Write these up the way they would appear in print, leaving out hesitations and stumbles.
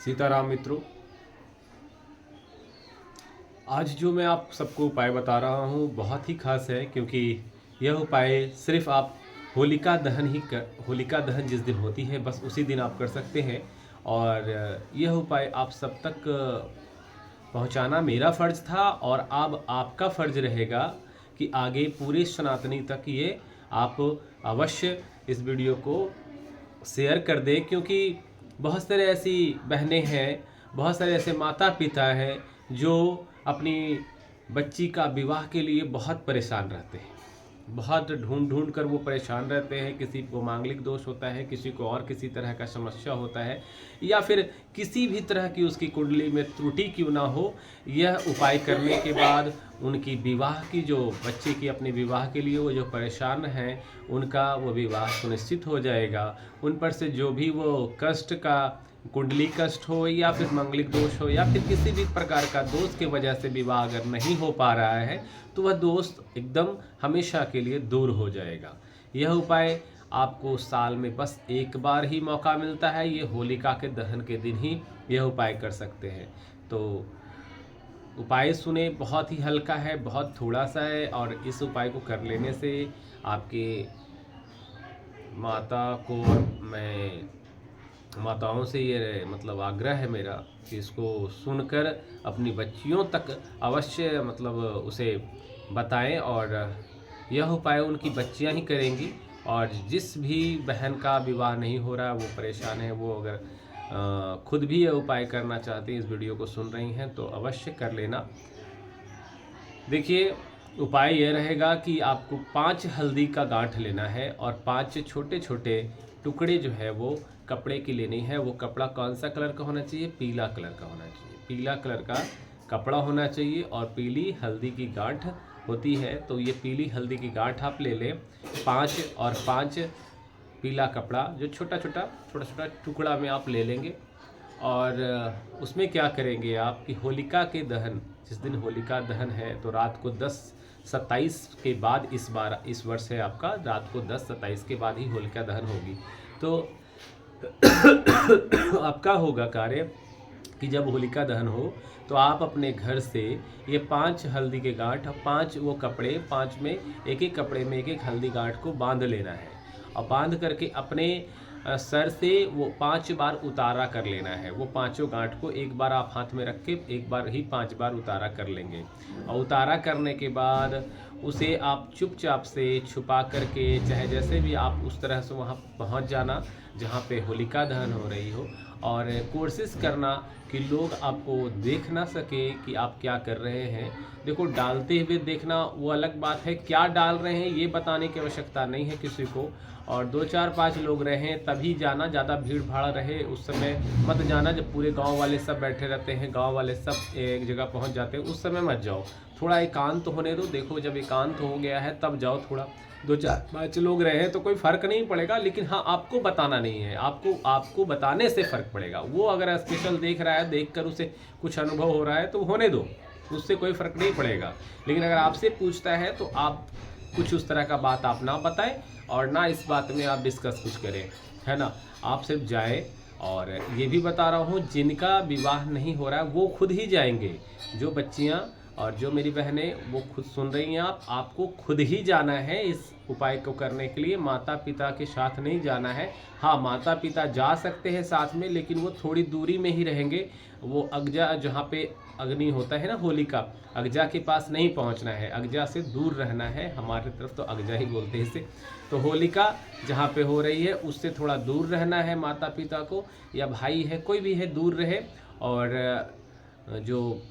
सीताराम मित्रों, आज जो मैं आप सबको उपाय बता रहा हूँ बहुत ही खास है, क्योंकि यह उपाय सिर्फ आप होलिका दहन जिस दिन होती है बस उसी दिन आप कर सकते हैं। और यह उपाय आप सब तक पहुँचाना मेरा फ़र्ज़ था, और अब आपका फ़र्ज़ रहेगा कि आगे पूरे सनातनी तक ये आप अवश्य इस वीडियो को शेयर कर दें, क्योंकि बहुत सारे ऐसी बहनें हैं, बहुत सारे ऐसे माता पिता हैं जो अपनी बच्ची का विवाह के लिए बहुत परेशान रहते हैं। बहुत ढूंढ ढूंढ कर वो परेशान रहते हैं। किसी को मांगलिक दोष होता है, किसी को और किसी तरह का समस्या होता है, या फिर किसी भी तरह की उसकी कुंडली में त्रुटि क्यों ना हो, यह उपाय करने के बाद उनकी विवाह की, जो बच्चे की अपने विवाह के लिए वो जो परेशान हैं, उनका वो विवाह सुनिश्चित हो जाएगा। उन पर से जो भी वो कष्ट का, कुंडली कष्ट हो या फिर मांगलिक दोष हो या फिर किसी भी प्रकार का दोष की वजह से विवाह अगर नहीं हो पा रहा है, तो वह दोष एकदम हमेशा के लिए दूर हो जाएगा। यह उपाय आपको साल में बस एक बार ही मौका मिलता है। ये होलिका के दहन के दिन ही यह उपाय कर सकते हैं। तो उपाय सुने, बहुत ही हल्का है, बहुत थोड़ा सा है, और इस उपाय को कर लेने से आपके माताओं से ये मतलब आग्रह है मेरा कि इसको सुनकर अपनी बच्चियों तक अवश्य मतलब उसे बताएं, और यह उपाय उनकी बच्चियां ही करेंगी। और जिस भी बहन का विवाह नहीं हो रहा, वो परेशान है, वो अगर खुद भी यह उपाय करना चाहती हैं, इस वीडियो को सुन रही हैं, तो अवश्य कर लेना। देखिए, उपाय यह रहेगा कि आपको 5 हल्दी का गांठ लेना है, और 5 छोटे छोटे टुकड़े जो है वो कपड़े की लेनी है। वो कपड़ा कौन सा कलर का होना चाहिए? पीला कलर का होना चाहिए। पीला कलर का कपड़ा होना चाहिए, और पीली हल्दी की गांठ होती है, तो ये पीली हल्दी की गांठ आप ले लें 5, और 5 पीला कपड़ा जो छोटा छोटा टुकड़ा में आप ले लेंगे। और उसमें क्या करेंगे आप कि होलिका के दहन, जिस दिन होलिका दहन है, तो रात को 10:27 के बाद, इस वर्ष है आपका, रात को 10:27 के बाद ही होलिका दहन होगी। तो आपका होगा कार्य कि जब होलिका दहन हो तो आप अपने घर से ये 5 हल्दी के गांठ, 5 वो कपड़े, 5 में एक कपड़े में एक हल्दी गांठ को बांध लेना है, और बांध करके अपने सर से वो 5 बार उतारा कर लेना है। वो पांचों गांठ को एक बार आप हाथ में रख के एक बार ही 5 बार उतारा कर लेंगे, और उतारा करने के बाद उसे आप चुपचाप से छुपा करके, चाहे जैसे भी आप उस तरह से वहाँ पहुँच जाना जहाँ पे होलिका दहन हो रही हो, और कोशिश करना कि लोग आपको देख ना सके कि आप क्या कर रहे हैं। देखो, डालते हुए देखना वो अलग बात है, क्या डाल रहे हैं ये बताने की आवश्यकता नहीं है किसी को। और 2-4-5 लोग रहें तभी जाना, ज़्यादा भीड़ भाड़ रहे उस समय मत जाना। जब पूरे गांव वाले सब बैठे रहते हैं, गांव वाले सब एक जगह पहुंच जाते हैं, उस समय मत जाओ। थोड़ा एकांत होने दो। देखो, जब एकांत हो गया है तब जाओ। थोड़ा 2-4-5 लोग रहे तो कोई फ़र्क नहीं पड़ेगा, लेकिन हाँ, आपको बताना नहीं है। आपको बताने से फ़र्क पड़ेगा। वो अगर स्पेशल देख रहा है, देख कर उसे कुछ अनुभव हो रहा है, तो होने दो, उससे कोई फ़र्क नहीं पड़ेगा। लेकिन अगर आपसे पूछता है तो आप कुछ उस तरह का बात आप ना बताएं, और ना इस बात में आप डिस्कस कुछ करें, है ना। आप सिर्फ जाएं। और ये भी बता रहा हूँ, जिनका विवाह नहीं हो रहा है वो खुद ही जाएंगे। जो बच्चियाँ और जो मेरी बहनें वो खुद सुन रही हैं, आपको खुद ही जाना है इस उपाय को करने के लिए। माता पिता के साथ नहीं जाना है। हाँ, माता पिता जा सकते हैं साथ में, लेकिन वो थोड़ी दूरी में ही रहेंगे। वो अगजा, जहाँ पे अग्नि होता है ना, होलिका, अगजा के पास नहीं पहुंचना है, अगजा से दूर रहना है। हमारी तरफ तो अगजा ही बोलते हैं इसे। तो होलिका जहाँ पे हो रही है उससे थोड़ा दूर रहना है। माता पिता को या भाई है, कोई भी है, दूर रहे। और जो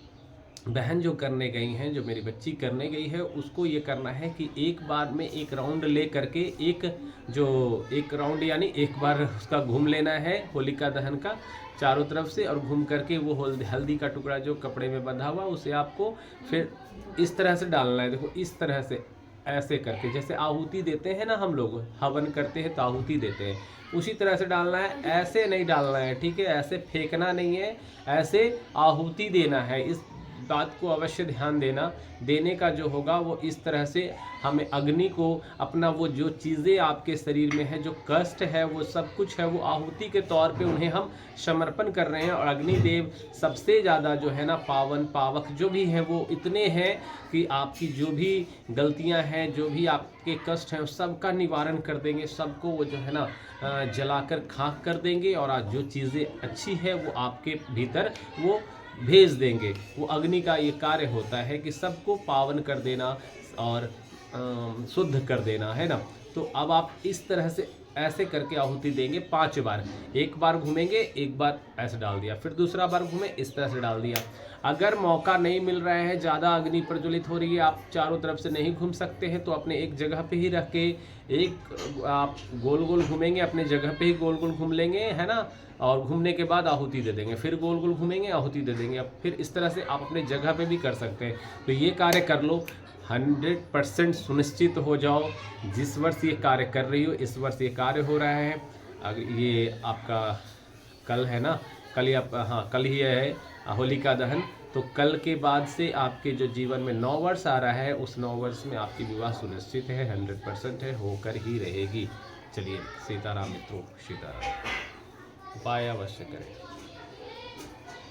बहन जो करने गई हैं, जो मेरी बच्ची करने गई है, उसको ये करना है कि एक बार में एक राउंड ले करके, एक राउंड यानी एक बार उसका घूम लेना है होलिका दहन का चारों तरफ से, और घूम करके वो हल्दी का टुकड़ा जो कपड़े में बंधा हुआ, उसे आपको फिर इस तरह से डालना है। देखो, इस तरह से ऐसे करके, जैसे आहुति देते हैं ना, हम लोग हवन करते हैं तो आहुति देते हैं, उसी तरह से डालना है। ऐसे नहीं डालना है, ठीक है? ऐसे फेंकना नहीं है, ऐसे आहुति देना है। इस बात को अवश्य ध्यान देना। देने का जो होगा वो इस तरह से हमें अग्नि को अपना वो जो चीज़ें आपके शरीर में है, जो कष्ट है, वो सब कुछ है, वो आहुति के तौर पे उन्हें हम समर्पण कर रहे हैं। और अग्निदेव सबसे ज़्यादा जो है ना पावन पावक जो भी हैं वो इतने हैं कि आपकी जो भी गलतियां हैं, जो भी आपके कष्ट हैं, सबका निवारण कर देंगे। सबको वो जो है ना जलाकर खाक कर देंगे। और आज जो चीज़ें अच्छी है वो आपके भीतर वो भेज देंगे। वो अग्नि का ये कार्य होता है कि सबको पावन कर देना और शुद्ध कर देना, है ना। तो अब आप इस तरह से ऐसे करके आहुति देंगे 5 बार। एक बार घूमेंगे, एक बार ऐसे डाल दिया, फिर दूसरा बार घूमे, इस तरह से डाल दिया। अगर मौका नहीं मिल रहा है, ज़्यादा अग्नि प्रज्वलित हो रही है, आप चारों तरफ से नहीं घूम सकते हैं, तो अपने एक जगह पे ही रख के एक आप गोल गोल घूमेंगे, अपने जगह पे ही गोल गोल घूम लेंगे, है ना। और घूमने के बाद आहुति दे देंगे, फिर गोल गोल घूमेंगे, आहुति दे देंगे। अब फिर इस तरह से आप अपने जगह पे भी कर सकते हैं। तो ये कार्य कर लो, 100% सुनिश्चित हो जाओ। जिस वर्ष ये कार्य कर रही हो, इस वर्ष ये कार्य हो रहा है। अगर ये आपका कल है ना, कल ही हाँ कल ही है होलिका दहन। तो कल के बाद से आपके जो जीवन में 9 वर्ष आ रहा है, उस 9 वर्ष में आपकी विवाह सुनिश्चित है, 100% है, होकर ही रहेगी। चलिए, सीताराम मित्रों, सीताराम। उपाय अवश्य करें।